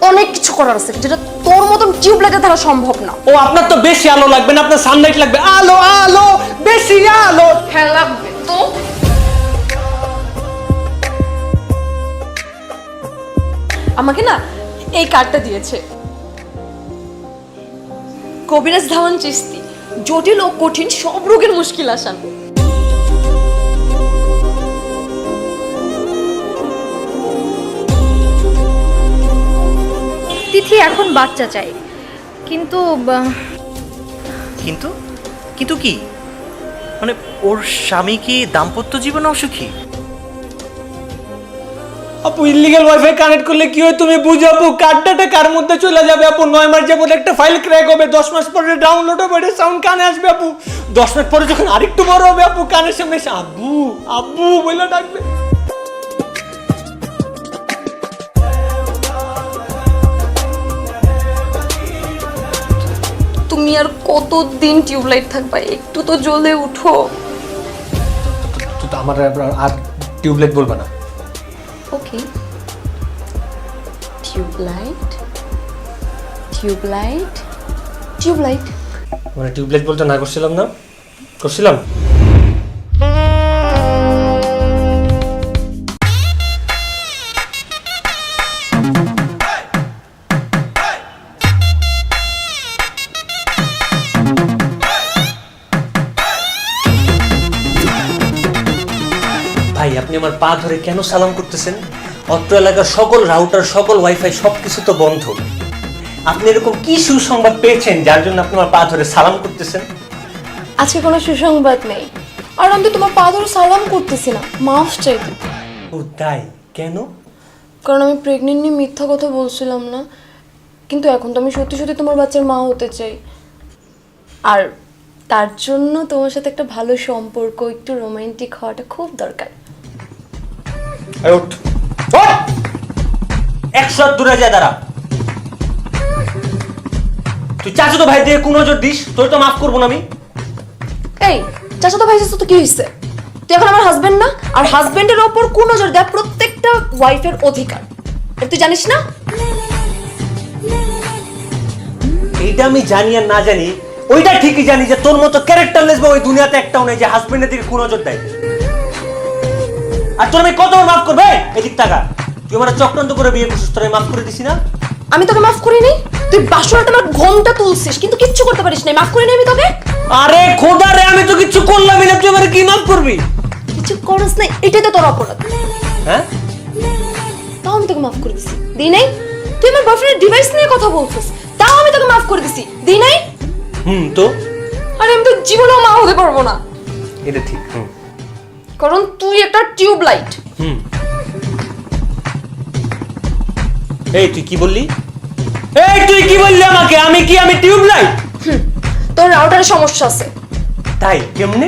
অনেক কিছু করার আছে যেটা তোর মতন টিউবলাইটের দ্বারা সম্ভব না। ও আপনার তো বেশি আলো লাগবে না, আপনার সানলাইট লাগবে। আলো আলো বেশি আলো। হ্যাঁ লাগবে তো। আমাকে না এই কার্ডটা দিয়েছে কবিরাজ ধাওয়ান চিস্তি, জটিল ও কঠিন সব রোগের মুশকিল আসান। তিথি এখন বাচ্চা চাই, কিন্তু কিন্তু কিন্তু কি মানে ওর স্বামী কি দাম্পত্য জীবনে অসুখী? আপু ইলিগাল ওয়াইফাই কানেক্ট করলে কি হয় তুমি বুঝো আপু? কার্ডটা কার মধ্যে চলে যাবে আপু? 9 মাস যাবত একটা ফাইল ক্র্যাক হবে, 10 মাস পরে ডাউনলোড হবে, সাউন্ড কানে আসবে আপু। 10 মিনিট পরে যখন আরেকটু বড় হবে আপু, কানের সামনে এসে আব্বু আব্বু বলে ডাকবে। তুমি আর কতদিন টিউবলাইট থাকবা? একটু তো জ্বলে উঠো। তো আমার আর টিউবলাইট বলবা না। ওকে, টিউবলাইট টিউবলাইট টিউবলাইট। মানে টিউবলাইট বলতে না করছিলাম না? করছিলাম। ভাই আপনি আমার পা ধরে কেন সালাম করতেছেন? অত্র এলাকার সকল রাউটার, সকল ওয়াইফাই সবকিছু তো বন্ধ। আপনি এরকম কি সুসংবাদ পেয়েছেন যার জন্য আপনি আমার পা ধরে সালাম করতেছেন? আজকে কোনো সুসংবাদ নেই, আর আমি তো তোমার পা ধরে সালাম করতেছি না, মাফ চাইতে। ও তাই? কেন? কারণ আমি প্রেগনেন্ট নিয়ে মিথ্যা কথা বলছিলাম না, কিন্তু এখন তো আমি সত্যি সত্যি তোমার বাচ্চার মা হতে চাই। আর তার জন্য তোমার সাথে একটা ভালো সম্পর্ক, একটু রোমান্টিক হওয়াটা খুব দরকার। এই ওঠ, ওঠ! 100 হাত দূরে যা দাঁড়া। তুই চাচাতো ভাই দিয়ে কোন নজর দিস? তোর তো মাফ করবো না আমি। এই চাচাতো ভাই তো কি হয়েছে? তুই এখন আমার হাজবেন্ড না? আর হাজবেন্ডের ওপর কোন নজর দেয়া প্রত্যেকটা ওয়াইফের অধিকার, এটা তুই জানিস না? এইটা আমি জানি আর না জানি, ওইটা ঠিকই জানি যে তোর মতো ক্যারেক্টারলেস বা ওই দুনিয়াতে একটাও নেই যে হাজবেন্ডের দিকে কোন নজর দেয়। আর তোর আমি কত মাফ করবে? এদিক টাকা তুই আমার চক্রান্ত করে বিয়ে করছিস, তোর মাফ করে দিছি না? আমি তোকে মাফ করিনি। তুই বাসরাতে আমার ঘোমটা তুলছিস কিন্তু কিচ্ছু করতে পারিস না, মাফ করিনি আমি তোকে। আরে খোদা রে, আমি তো কিচ্ছু করলামই না, তুই আমার কি মাফ করবি? কিছু করিস না, এটাই তো তোর অপরাধ। হ্যাঁ, তাও আমি তোকে মাফ করে দিছি, দি নাই? তুই আমার বয়ফ্রেন্ডের ডিভাইস নিয়ে কথা বলছিস, তাও আমি তোকে মাফ করে দিছি, দি নাই? তো আরে আমি তো জীবনেও মা হতে পারবো না, এটা ঠিক। কারণ তুই একটা টিউবলাইট। এই তুই কি বললি? এই তুই কি বললি আমাকে? আমি টিউবলাইট? তোর রাউটারে সমস্যা আছে। তাই? কেমনে?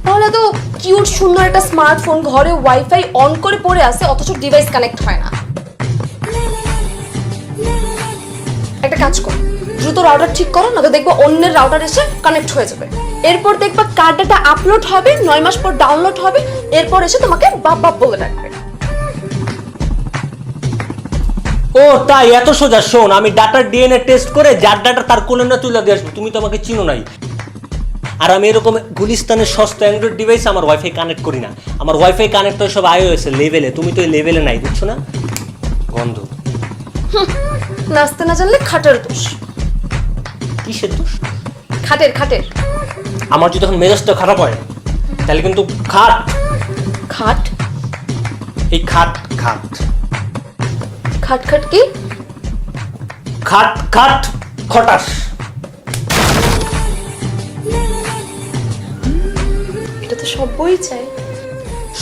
তাহলে তো কিউট সুন্দর একটা স্মার্টফোন ঘরে ওয়াইফাই অন করে পড়ে আছে, অথচ ডিভাইস কানেক্ট হয় না। একটা কাজ কর, দ্রুত রাউটার ঠিক করো, না তো দেখবো অন্যের রাউটার এসে কানেক্ট হয়ে যাবে। এরপর দেখবা কার ডাটা আপলোড হবে, 9 মাস পর ডাউনলোড হবে, এরপর এসে তোমাকে বাপ বাপ বলে ডাকবে। ও তাই? এত সোজা? শোন, আমি ডাটার ডিএনএ টেস্ট করে যার ডাটা তার কোলে না তুলে দিয়ে আসবো। তুমি তো আমাকে চিনো নাই। আর আমি এরকম গুলিস্তানের সস্তা অ্যান্ড্রয়েড ডিভাইস আমার ওয়াইফাই কানেক্ট করি না। আমার ওয়াইফাই কানেক্ট হয় সব iOS লেভেলে, তুমি তো এই লেভেলে নাই, বুঝছো না? গন্ধ। নাচতে না জানলে খাটের দোষ। কিসের দোষ? খাটের খাটের। আমার যদি এখন মেজাজটা খারাপ হয় তাহলে কিন্তু খাট খাট? এই খাট খাট খাট খাট কি? খাট খাট খটাস। এটা তো সব বই চাই।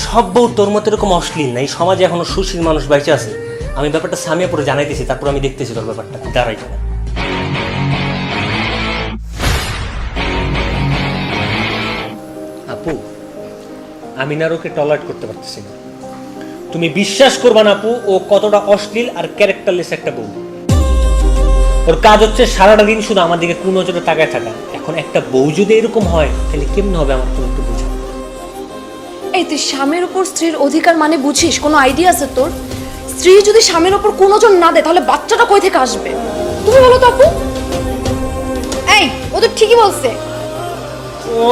সব বউ তোর মতো এরকম অশ্লীল নাই, সমাজে এখনো সুশীল মানুষ বেঁচে আছে। আমি ব্যাপারটা সামিয়া পরে জানাইতেছি, তারপর আমি দেখতেছি তোর ব্যাপারটা দাঁড়াই কেনা। আপু আমি না ওকে টলারেট করতে পারতেছি না। তুমি বিশ্বাস করবা না আপু, ও কতটা অশ্লীল আর ক্যারেক্টারলেস একটা বউ। ওর কাজ হচ্ছে সারাটা দিন শুধু আমার দিকে কোন নজরে তাকায় থাকা। এখন একটা বউ যদি এরকম হয় তাহলে কেমন হবে আমার, তুমি একটু বুঝো। এই তুই স্বামীর উপর স্ত্রীর অধিকার মানে বুঝিস? কোনো আইডিয়া আছে তোর? স্ত্রী যদি স্বামীর ওপর কোনো জন না দেয় তাহলে বাচ্চাটা কই থেকে আসবে? তুমি বলো তো আপু। এই ও তো ঠিকই বলছে। ও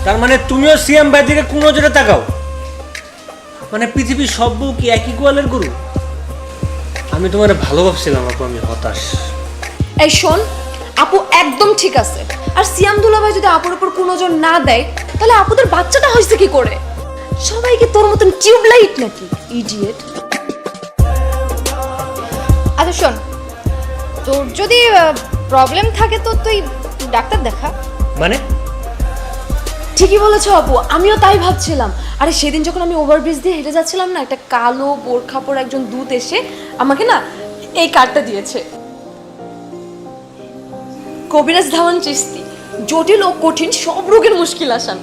তার মানে তুমিও সিএম ভাই দিকে কোন নজরে তাকাও? মানে পৃথিবীর সব বউ কি একই গোয়ালের গরু? আমি তোমার ভালো ভাবছিলাম আপু, আমি হতাশ। এই শোন, আপু একদম ঠিক আছে। আর সিয়াম দুলাভাই যদি আপুর উপর কোনো জন না দেয় তাহলে আপুদের বাচ্চাটা হয়েছে কি করে? সবাই কি তোর মতন টিউবলাইট নাকি? ইডিয়েট। আচ্ছা শোন, তোর যদি প্রবলেম থাকে তো তুই ডাক্তার দেখা। মানে ঠিকই বলেছো আপু, আমিও তাই ভাবছিলাম। আরে সেদিন যখন আমি ওভারব্রিজ দিয়ে হেঁটে যাচ্ছিলাম না, একটা কালো বোরখা পরা একজন দূত এসে আমাকে না এই কার্ডটা দিয়েছে। কবিরাজ ধাওয়ান চিস্তি, জটিল ও কঠিন সব রোগের মুশকিল আসান।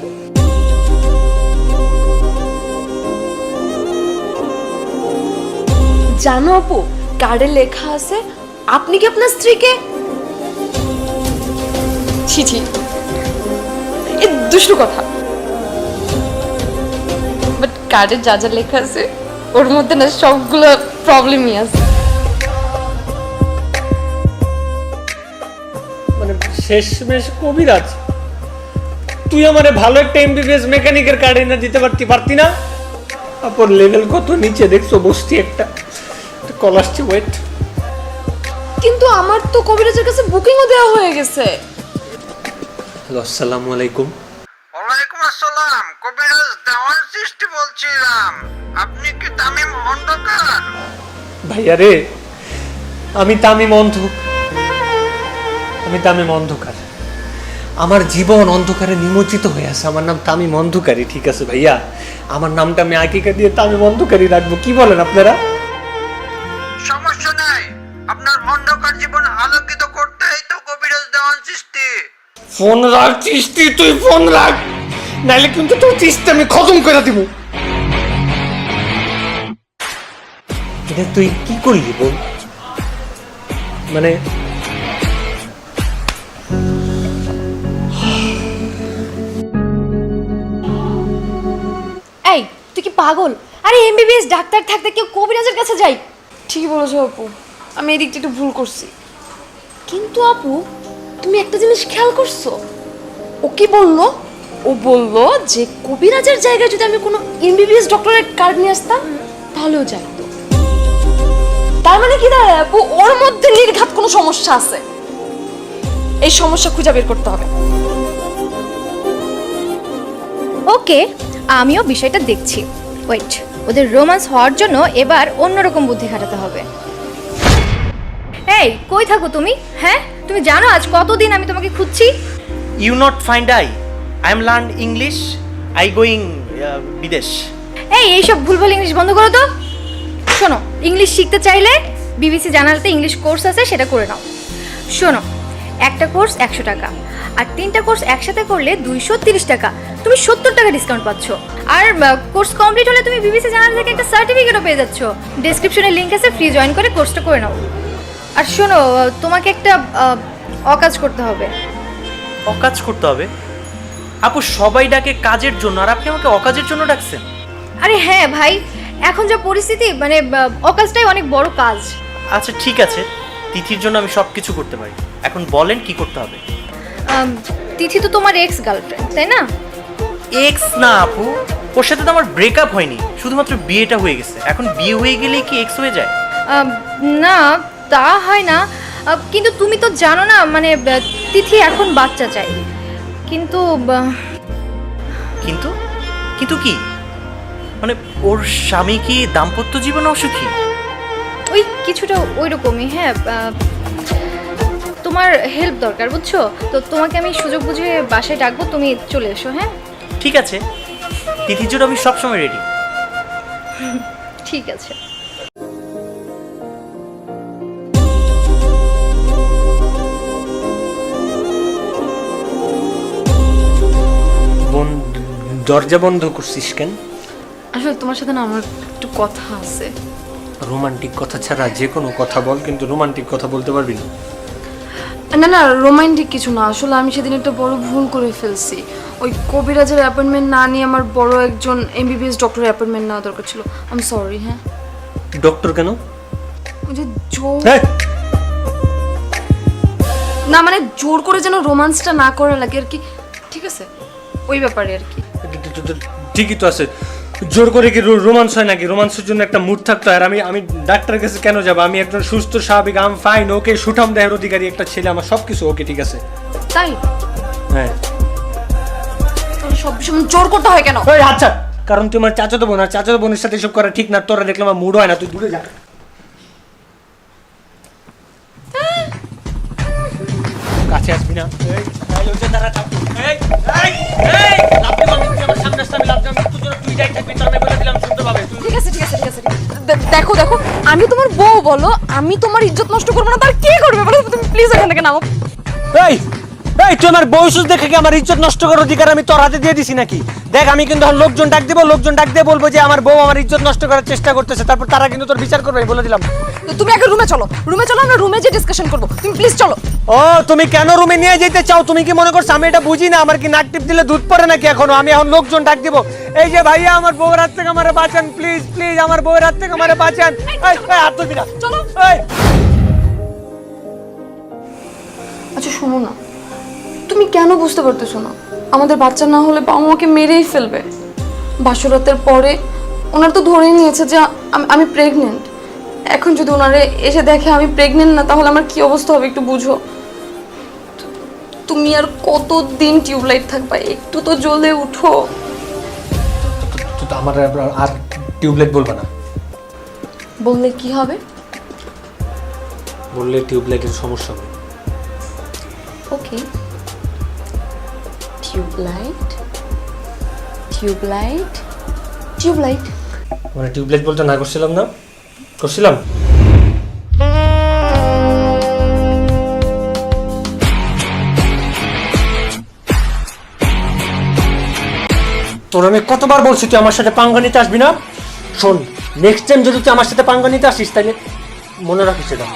জানো আপু, কার্ডে লেখা আছে আপনি কি আপনার স্ত্রীকে ছি ছি, এ দুষ্টু কথা। বাট কার্ডে যা যা লেখা আছে ওর মধ্যে না সবগুলো প্রবলেমই আছে। মানে শেষমেশ কবিরাজ? তুই আমারে ভালো একটা এমবিবিএস মেকানিকের কার্ড এনে দিতে পারতি না? আপুর লেভেল কত নিচে দেখছো, বসতি একটা কল আসছে, ওয়েট। কিন্তু আমার তো কবিরাজের কাছে বুকিংও দেওয়া হয়ে গেছে। হ্যালো, আসসালামু আলাইকুম। ওয়ালাইকুম আসসালাম, কবিরাজ দেওয়ান সৃষ্টি বলছিলাম। আপনি কি তামিম খন্দকার? ভাইয়া রে, আমি তামিম অন্ধকার। আমার জীবন অন্ধকারে নিমজ্জিত হয়ে আছে। আমার নাম তামিম অন্ধকারী, ঠিক আছে ভাইয়া? আমার নামটা আমি আকিকা দিয়ে তামিম অন্ধকারী রাখবো, কি বলেন আপনারা? সমস্যা নাই, আপনার অন্ধকার জীবন আলোকিত করতেই তো কবিরাজ দেওয়ান সৃষ্টি। ফোন রাখ চিস্তি, তুই ফোন রাখ, নাইলে কিন্তু তোর চিস্তি আমি খতম করে দিব। এটা তুই কি করলি বল? মানে এই তুই কি পাগল? আরে এমবিবিএস ডাক্তার থাকতে কেউ কবিরাজের কাছে যাই? ঠিকই বলেছো আপু, আমি এই দিকটা একটু ভুল করছি। কিন্তু আপু, তুমি একটা জিনিস খেয়াল করছো? ও কি বললো? ও বললো যে কবিরাজের জায়গায় যদি আমি কোনো এমবিবিএস ডক্টরের কার্ড নিয়ে আসতাম তাহলেও যাইতো। তার মানে কি দাঁড়ায় আপু, ওর মধ্যে নির্ঘাত কোনো সমস্যা আছে। এই সমস্যা খুঁজে বের করতে হবে। ওকে, আমিও বিষয়টা দেখছি। ওয়েট, ওদের রোম্যান্স হওয়ার জন্য এবার অন্যরকম বুদ্ধি খাটাতে হবে। এই কই থাকো তুমি? হ্যাঁ, তুমি জানো আজ কতদিন আমি তোমাকে খুঁজছি? You not find I am learn English, I going বিদেশ। এইসব ভুলভাল ইংলিশ বন্ধ করো তো। শোনো, ইংলিশ শিখতে চাইলে বিবিসি জানালতে ইংলিশ কোর্স আছে, সেটা করে নাও। শোনো, একটা কোর্স 100 টাকা, আর 3টা কোর্স একসাথে করলে 230 টাকা। তুমি 70 টাকা ডিসকাউন্ট পাচ্ছ। আর কোর্স কমপ্লিট হলে তুমি বিবিসি জানাল থেকে একটা সার্টিফিকেটও পেয়ে যাচ্ছ। ডেসক্রিপশনে লিঙ্ক আছে, ফ্রি জয়েন করে কোর্সটা করে নাও। আর শোনো, তোমাকে একটা অকাজ করতে হবে। অকাজ করতে হবে? আপু সবাই ডাকে কাজের জন্য, আর আপনি আমাকে অকাজের জন্য ডাকছেন? আরে হ্যাঁ ভাই, এখন যা পরিস্থিতি, মানে অকাজটাই অনেক বড় কাজ। আচ্ছা ঠিক আছে, তিথির জন্য আমি সব কিছু করতে পারি। এখন বলেন কি করতে হবে? তিথি তো তোমার এক্স গার্লফ্রেন্ড, তাই না? এক্স না আপু, ওর সাথে তো আমার ব্রেকআপ হয়নি, শুধুমাত্র বিয়েটা হয়ে গেছে। এখন বিয়ে হয়ে গেলেই কি এক্স হয়ে যায়? না, তা হয় না। কিন্তু তুমি তো জানো না, মানে তিথি এখন বাচ্চা চাই। কিন্তু কিন্তু কিন্তু কি? মানে ওর স্বামী কি দাম্পত্য জীবনে অসুখী? ওই কিছুটা ওই রকমই। হ্যাঁ, তোমার হেল্প দরকার, বুঝছো তো? তোমাকে আমি সুযোগ বুঝে বাসায় ডাকবো, তুমি চলে এসো। হ্যাঁ ঠিক আছে, তিথির জন্য আমি সবসময় রেডি। ঠিক আছে। দরজা বন্ধ করছিস কেন? আসলে তোমার সাথে না আমার একটু কথা আছে। রোমান্টিক কথা ছাড়া যে কোনো কথা বল, কিন্তু রোমান্টিক কথা বলতে পারবি না। না না, রোমান্টিক কিছু না। আসলে আমি সেদিন একটা বড় ভুল করে ফেলছি। ওই কবিরাজের অ্যাপয়েন্টমেন্ট না নিয়ে আমার বড় একজন এমবিবিএস ডক্টরের অ্যাপয়েন্টমেন্ট নেওয়া দরকার ছিল। I am sorry. হ্যাঁ ডক্টর কেন? ওই যে জোর এই, না মানে জোর করে যেন রোমান্সটা না করা লাগে আর কি, ঠিক আছে ওই ব্যাপারে আর কি। ঠিকই তো আছে, জোর করে কি রোমান্স হয় নাকি? রোমান্সের জন্য একটা মুড থাকতো। আর আমি ডাক্তারের কাছে কেন যাবো? আমি একজন সুস্থ স্বাভাবিক, আম ফাইন, ওকে, সুঠাম দেহের অধিকারী একটা ছেলে, আমার সব কিছু ওকে, ঠিক আছে। তাই হ্যাঁ। তাহলে সব সময় জোর করতে হয় কেন? ওই আচ্ছা, কারণ তুই আমার চাচাতো বোন, আর চাচাতো বোনের সাথে এসব করা ঠিক না। তোরা দেখলাম আমার মুড হয় না, তুই দূরে যা। কাছে আসবি না। এই, এই, ওই যে দাঁড়া থাক। এই, এই, এই, লাফ দিব আমি, তুই আমার সামনে আসতে আমি লাফ দিব, তোর জন্য তুই যাই থাকবি, তোর আমি বলে দিলাম শুনতে পাবে। ঠিক আছে ঠিক আছে ঠিক আছে, দেখো দেখো, আমি তোমার বউ, বলো আমি তোমার ইজ্জত নষ্ট করবো না, তার কি করবে বলো? তুমি প্লিজ এখান থেকে নামো। এই, এই, তুই আমার বয়স দেখে কি আমার ইজ্জত নষ্ট করার অধিকার আমি তোর হাতে দিয়ে দিছি নাকি? দেখ, আমি কিন্তু লোকজন ডাক দিব, লোকজন ডাক দিয়ে বলবো যে আমার বউ আমার ইজ্জত নষ্ট করার চেষ্টা করতেছে, তারপর তারা কিন্তু তোর বিচার করবে, বলে দিলাম। তো তুমি আগে রুমে চলো, রুমে চলো, আমরা রুমে যে ডিসকাশন করবো, তুমি প্লিজ চলো। ও, তুমি কেন রুমে নিয়ে যেতে চাও? তুমি কি মনে করছো আমি এটা বুঝি না? আমার কি নাক টিপ দিলে দুধ পড়ে নাকি এখনো? আমি এখন লোকজন ডাক দিব, এই যে ভাইয়া আমার বউয়ের হাত থেকে আমারে বাঁচান, প্লিজ প্লিজ আমার বউয়ের হাত থেকে আমারে বাঁচান। এই, এই, হাত ধরবি না, চলো। এই। আচ্ছা শোনো না, তুমি কেন বুঝতে পারতেছো না? আমাদের বাচ্চা না হলে বাবা মাকে মেরেই ফেলবে। বাসরাতের পরে ওনারা তো ধরেই নিয়েছে যে আমি প্রেগনেন্ট। এখন যদি ওনারে এসে দেখে আমি প্রেগনেন্ট না, তাহলে আমার কি অবস্থা হবে একটু বুঝো। তুমি আর কতদিন টিউবলাইট থাকবা? একটু তো জ্বলে উঠো। আমার আর টিউবলাইট বলবো না। বললে কি হবে? বললে টিউবলাইটের সমস্যা হবে। ওকে, টিউবলাইট টিউবলাইট টিউবলাইট। মানে টিউবলাইট বলতে না করছিলাম না? করছিলাম। তোর আমি কতবার বলছি তুই আমার সাথে পাঙ্গা নিতে আসবি না? শোন, নেক্সট টাইম যদি তুই আমার সাথে পাঙ্গা নিতে আসিস তাহলে মনে রাখিস সেটা।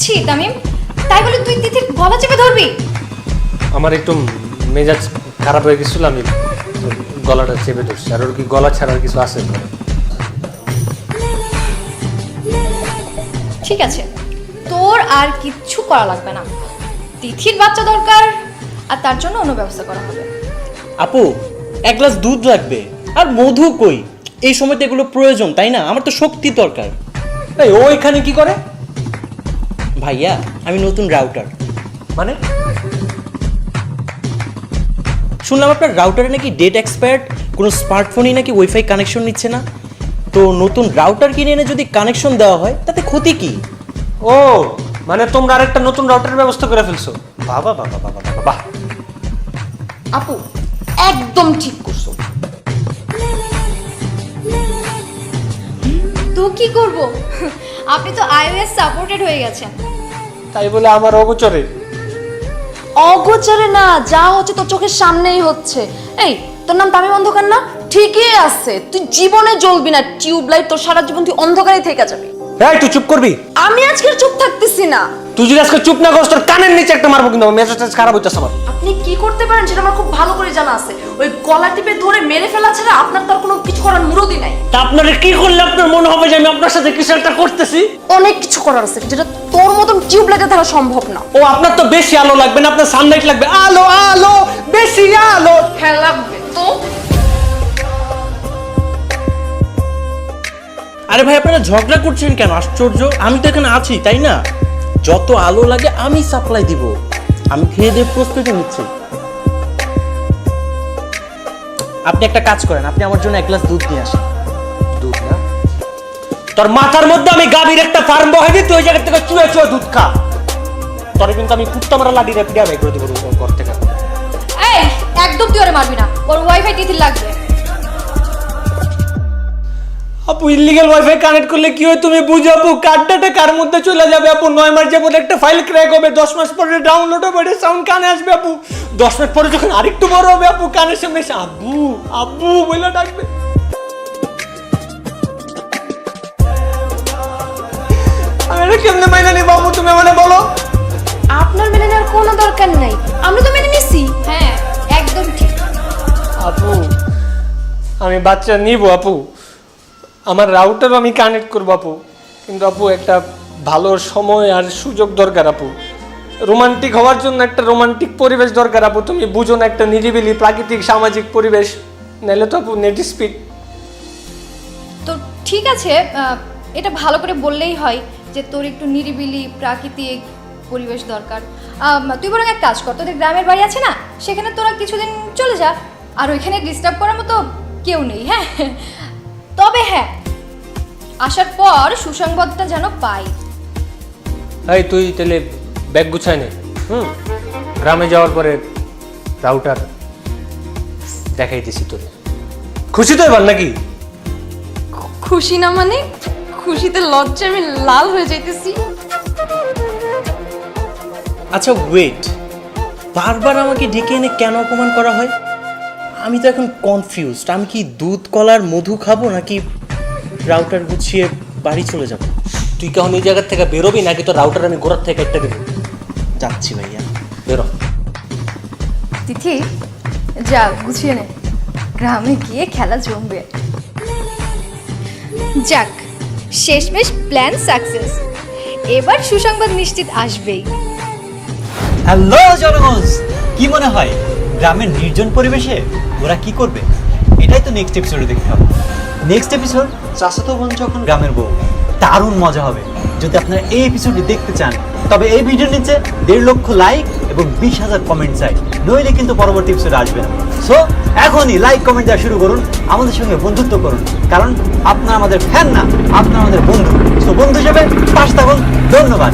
ছি তামিম, তাই বলে তুই তিথির গলা চেপে ধরবি? আমার একটু মেজাজ খারাপ হয়ে গেছিল, আমি গলাটা চেপে ধরছি। আর ওর কি গলা ছাড়ার কিছু আছে? ঠিক আছে, তোর আর কিচ্ছু করা লাগবে না। তিথির বাচ্চা দরকার, আর তার জন্য অন্য ব্যবস্থা করা হবে। আপু, এক গ্লাস দুধ লাগবে, আর মধু কই? এই সময়তে এগুলো প্রয়োজন, তাই না? আমার তো শক্তি দরকার। এই, ও এখানে কি করে? ভাইয়া, আমি নতুন রাউটার। মানে শুনলাম আপনার রাউটারে নাকি ডেট এক্সপায়ার্ড, কোনো স্মার্টফোনই নাকি ওয়াইফাই কানেকশন নিচ্ছে না। তো নতুন রাউটার কিনে এনে যদি কানেকশন দেওয়া হয় তাতে ক্ষতি কি? ও, মানে তোমরা আরেকটা নতুন রাউটারের ব্যবস্থা করে ফেলছো? বাবা বাবা বাবা বাবা বাহ। আপু একদম ঠিক করছো। তো কি করব? আপনি তো iOS সাপোর্টেড হয়ে গেছেন। তাই বলে আমার অগোচরে? অগোচরে না, যা হচ্ছে তোর চোখের সামনেই হচ্ছে। এই, তোর নাম তামিম অন্ধকার না? ঠিকই আছে, তুই জীবনে জ্বলবি না। টিউবলাইট তোর সারা জীবন তুই অন্ধকারেই থেকে যাবি। এই, তুই চুপ করবি? আমি আজকে চুপ থাকতেছি না। তুই যদি আজকে চুপ না করিস তোর কানের নিচে একটা মারবো, কিন্তু আমার মেজাজটা খারাপ হইতেছে আমার। আপনি কি করতে পারেন সেটা আমার খুব ভালো করে জানা আছে। ওই গলা টিপে ধরে মেরে ফেলা ছাড়া আপনার তার কোনো কিছু করার মুরতি নাই। তা আপনারা কি করলে আপনার মনে হবে যে আমি আপনার সাথে কিছু একটা করতেছি? অনেক কিছু করার আছে যেটা তোর মতন টিউবলাইটের দ্বারা সম্ভব না। ও, আপনার তো বেশি আলো লাগবে না, আপনার সানলাইট লাগবে। আলো আলো, বেশি আলো। হ্যাঁ লাগবে তো। আরে ভাই, আপনারা ঝগড়া করছেন কেন? আশ্চর্য, আমি তো এখানে আছি, তাই না? যত আলো লাগে আমি সাপ্লাই দিব। আমি খেয়ে দিয়ে প্রস্তুতি নিচ্ছি। আপনি একটা কাজ করেন, আপনি আমার জন্য এক গ্লাস দুধ নিয়ে আসেন। দুধ না? তোর মাথার মধ্যে আমি গাভীর একটা ফার্ম বহাই দিই, তুই ওই জায়গা থেকে চুয়ে চুয়ে দুধ খা। তোর কিন্তু আমি কুত্তা মারা লাডি রেপিডা বের করে দেবো ঘর থেকে। এই, একদম তুই ওরে মারবি না, ওর ওয়াইফাই তিথির লাগবে। আপু, ইলিগাল ওয়াইফাই কানেক্ট করলে কি হয় তুমি বুঝো আপু? কার্ডটা কার মধ্যে চলে যাবে আপু? 9 মাস যাবত একটা ফাইল ক্র্যাক হবে, 10 মাস পরে ডাউনলোড হবে, এটা সাউন্ড কানে আসবে আপু। 10 মাস পরে যখন আরেকটু বড় হবে আপু, কানের সামনে এসে আব্বু আব্বু বলে ডাকবে। আমি আমি কেমনে মাইনা নিব আপু, তুমি মানে বলো। আপনার মেনে নেওয়ার কোনো দরকার নাই, আমরা তো মেনে নিছি। হ্যাঁ একদম ঠিক। আপু আমি বাচ্চা নিব আপু, আমার রাউটার আমি কানেক্ট করবো আপু, কিন্তু আপু একটা ভালো সময় আর সুযোগ দরকার আপু। রোমান্টিক হওয়ার জন্য একটা রোমান্টিক পরিবেশ দরকার আপু, তুমি বুঝো না, একটা নিরিবিলি প্রাকৃতিক সামাজিক পরিবেশ, নাহলে তো আপু নেট স্পিড। তো ঠিক আছে, এটা ভালো করে বললেই হয় যে তোর একটু নিরিবিলি প্রাকৃতিক পরিবেশ দরকার। তুই বরং এক কাজ কর, তোদের গ্রামের বাড়ি আছে না, সেখানে তোরা কিছুদিন চলে যা, আর ওইখানে ডিস্টার্ব করার মতো কেউ নেই। হ্যাঁ, তবে হ্যাঁ, আসার পর সুসংবাদটা যেন পাই। এই তুই তাহলে ব্যাগ গুছাই নে, গ্রামে যাওয়ার পরে রাউটার দেখাইতেছি তোর। খুশি তো এবার নাকি? খুশি না মানে খুশিতে লজ্জা আমি লাল হয়ে যাইতেছি। আচ্ছা ওয়েট, বারবার আমাকে ডেকে এনে কেন অপমান করা হয়? আমি তো এখন কনফিউজড। আমি কি দুধ কলার মধু খাবো নাকি রাউটার গুছিয়ে বাড়ি চলে যাব? তুই কখন এই জায়গার থেকে বেরোবি নাকি তোর রাউটার আমি গোড়ার থেকে একটা দেবো? যাচ্ছি ভাইয়া। বেরো। তিথি যা গুছিয়ে নে, গ্রামে গিয়ে খেলা জমবে। যাক, শেষমেশ প্ল্যান সাকসেস, এবার সুসংবাদ নিশ্চিত আসবেই। হ্যালো জনগণ, কি মনে হয় গ্রামের নির্জন পরিবেশে ওরা কি করবে? এটাই তো নেক্সট এপিসোডে দেখতে হবে। নেক্সট এপিসোড চাচাতো বোন যখন গ্রামের বউ, দারুণ মজা হবে। যদি আপনারা এই এপিসোডটি দেখতে চান তবে এই ভিডিওর নিচে 1.5 লক্ষ লাইক এবং 20,000 কমেন্ট চাই, নইলে কিন্তু পরবর্তী এপিসোডে আসবে না। সো এখনই লাইক কমেন্ট দেওয়া শুরু করুন, আমাদের সঙ্গে বন্ধুত্ব করুন, কারণ আপনারা আমাদের ফ্যান না, আপনারা আমাদের বন্ধু। সো বন্ধু হিসেবে পাশে থাকুন। ধন্যবাদ।